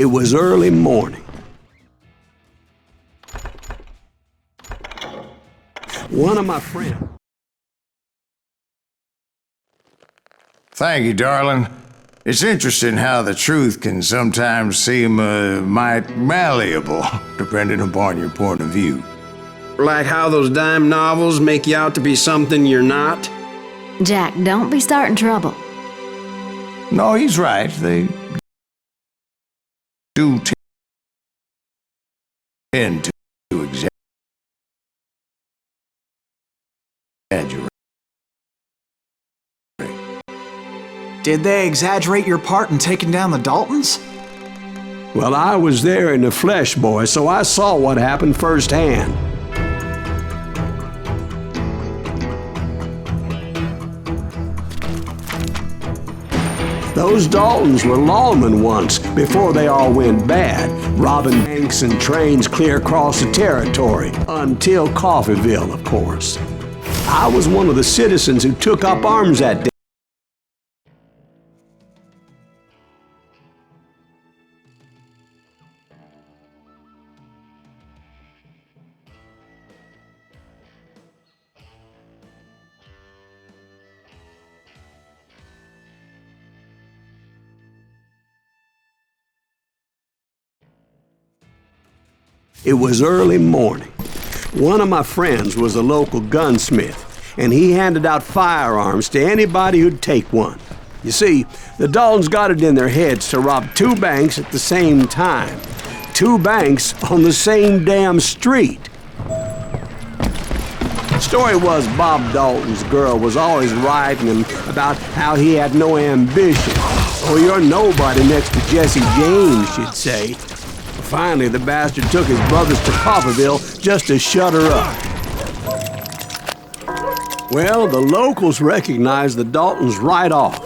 It was early morning. One of my friends... Thank you, darling. It's interesting how the truth can sometimes seem might malleable, depending upon your point of view. Like how those dime novels make you out to be something you're not? Jack, don't be starting trouble. No, he's right. They do tend to exaggerate. Did they exaggerate your part in taking down the Daltons? Well, I was there in the flesh, boy, so I saw what happened firsthand. Those Daltons were lawmen once, before they all went bad, robbing banks and trains clear across the territory, until Coffeeville, of course. I was one of the citizens who took up arms that day. It was early morning. One of my friends was a local gunsmith, and he handed out firearms to anybody who'd take one. You see, the Daltons got it in their heads to rob 2 banks at the same time. 2 banks on the same damn street. The story was Bob Dalton's girl was always writing him about how he had no ambition. "Oh, you're nobody next to Jesse James," she'd say. Finally, the bastard took his brothers to Coffeeville just to shut her up. Well, the locals recognized the Daltons right off.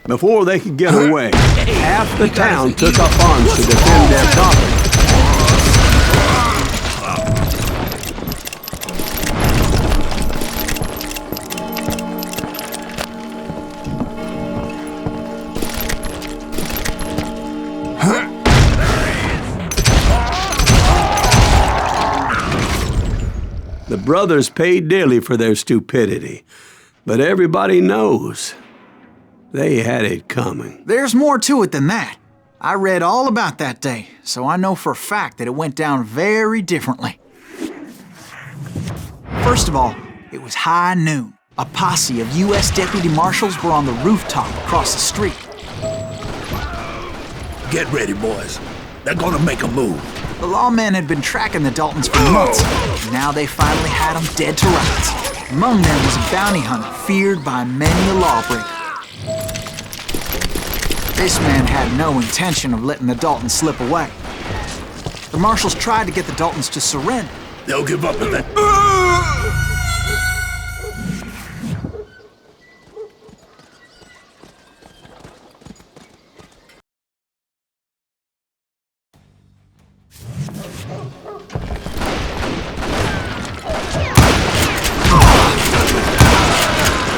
Before they could get away, half the town took up arms to defend their property. The brothers paid dearly for their stupidity, but everybody knows they had it coming. There's more to it than that. I read all about that day, so I know for a fact that it went down very differently. First of all, it was high noon. A posse of U.S. deputy marshals were on the rooftop across the street. Get ready, boys. They're gonna make a move. The lawmen had been tracking the Daltons for months, and now they finally had them dead to rights. Among them was a bounty hunter feared by many a lawbreaker. This man had no intention of letting the Daltons slip away. The marshals tried to get the Daltons to surrender. They'll give up at that.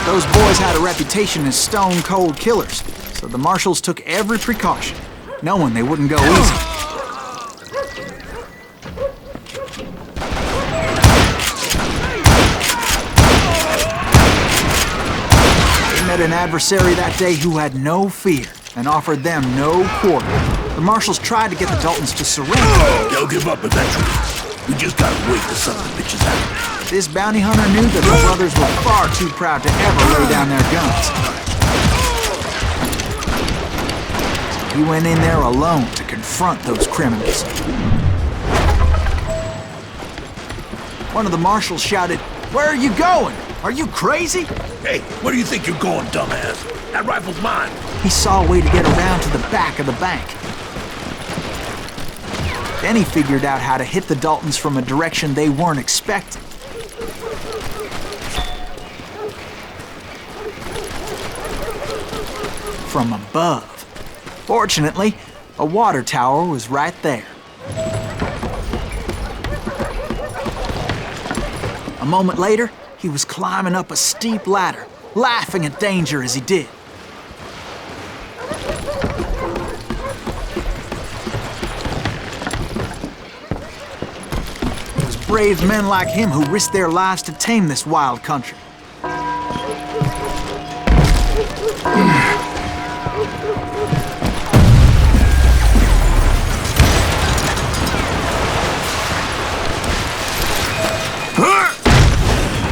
Those boys had a reputation as stone-cold killers, so the marshals took every precaution, knowing they wouldn't go easy. They met an adversary that day who had no fear and offered them no quarter. The marshals tried to get the Daltons to surrender. They'll give up eventually. We just gotta wait till some of the bitches out. This bounty hunter knew that the brothers were far too proud to ever lay down their guns. He went in there alone to confront those criminals. One of the marshals shouted, "Where are you going? Are you crazy?" Hey, where do you think you're going, dumbass? That rifle's mine. He saw a way to get around to the back of the bank. Then he figured out how to hit the Daltons from a direction they weren't expecting. From above. Fortunately, a water tower was right there. A moment later, he was climbing up a steep ladder, laughing at danger as he did. brave men like him who risked their lives to tame this wild country.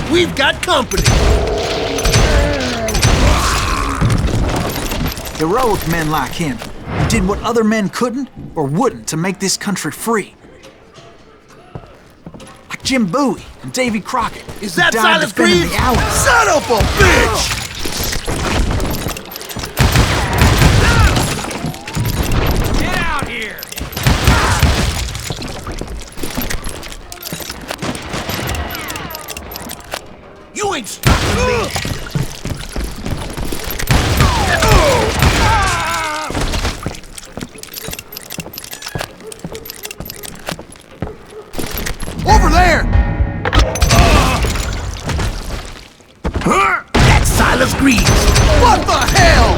We've got company. Heroic men like him who did what other men couldn't or wouldn't to make this country free. Like Jim Bowie and Davy Crockett. Is who that died Silas defending Greaves? the Alamo. Son of a bitch! Get out here! You ain't stopping me! Over there! That's Silas Greaves! What the hell?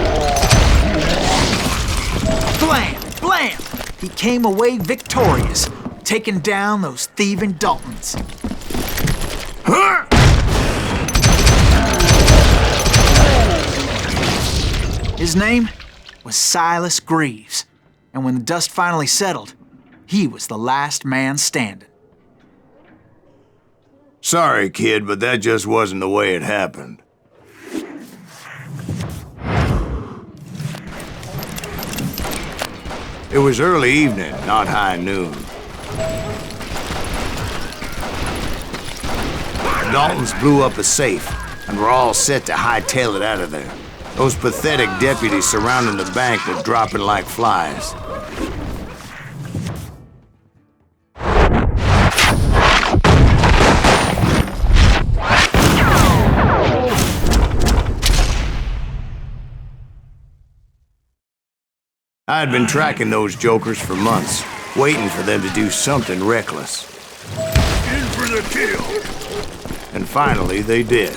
Blam! Blam! He came away victorious, taking down those thieving Daltons. His name was Silas Greaves, and when the dust finally settled, he was the last man standing. Sorry, kid, but that just wasn't the way it happened. It was early evening, not high noon. The Daltons blew up a safe, and were all set to hightail it out of there. Those pathetic deputies surrounding the bank were dropping like flies. I had been tracking those jokers for months, waiting for them to do something reckless. In for the kill! And finally, they did.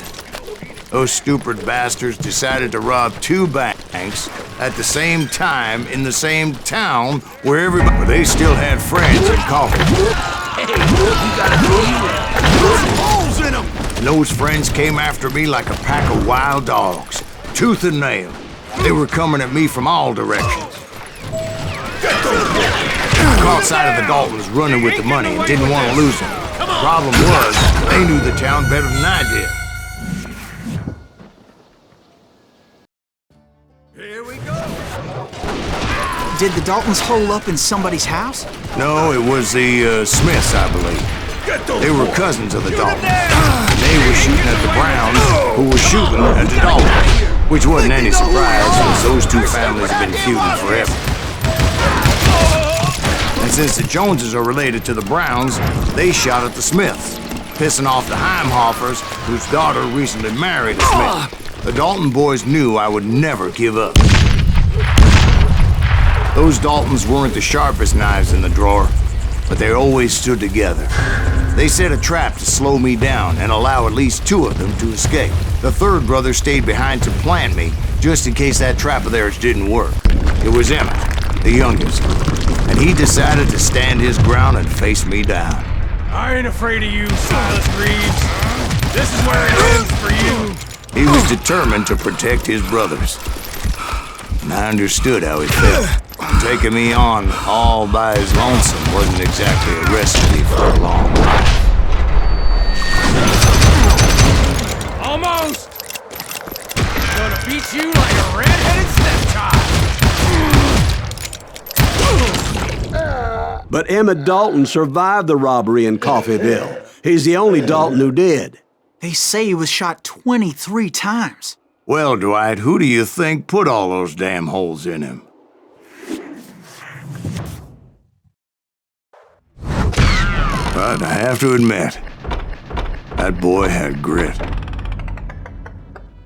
Those stupid bastards decided to rob two banks at the same time in the same town where everybody... But they still had friends in coffee. Hey, you gotta put some holes in them! And those friends came after me like a pack of wild dogs, tooth and nail. They were coming at me from all directions. I caught sight of the Daltons running with the money and didn't want to lose them. Problem was, they knew the town better than I did. Here we go! Did the Daltons hole up in somebody's house? No, it was the Smiths, I believe. They were cousins of the Daltons. They were shooting at the Browns, who were shooting at the Daltons. Which wasn't any surprise, since those two families have been feuding forever. And since the Joneses are related to the Browns, they shot at the Smiths, pissing off the Heimhoffers, whose daughter recently married a Smith. The Dalton boys knew I would never give up. Those Daltons weren't the sharpest knives in the drawer, but they always stood together. They set a trap to slow me down and allow at least two of them to escape. The third brother stayed behind to plant me, just in case that trap of theirs didn't work. It was Emmett, the youngest, and he decided to stand his ground and face me down. I ain't afraid of you, Silas Greaves. This is where it ends for you. He was determined to protect his brothers, and I understood how he felt. Taking me on all by his lonesome wasn't exactly a recipe for a long life. Almost! Gonna beat you like a red-headed stepchild! But Emmett Dalton survived the robbery in Coffeyville. He's the only Dalton who did. They say he was shot 23 times. Well, Dwight, who do you think put all those damn holes in him? But I have to admit, that boy had grit.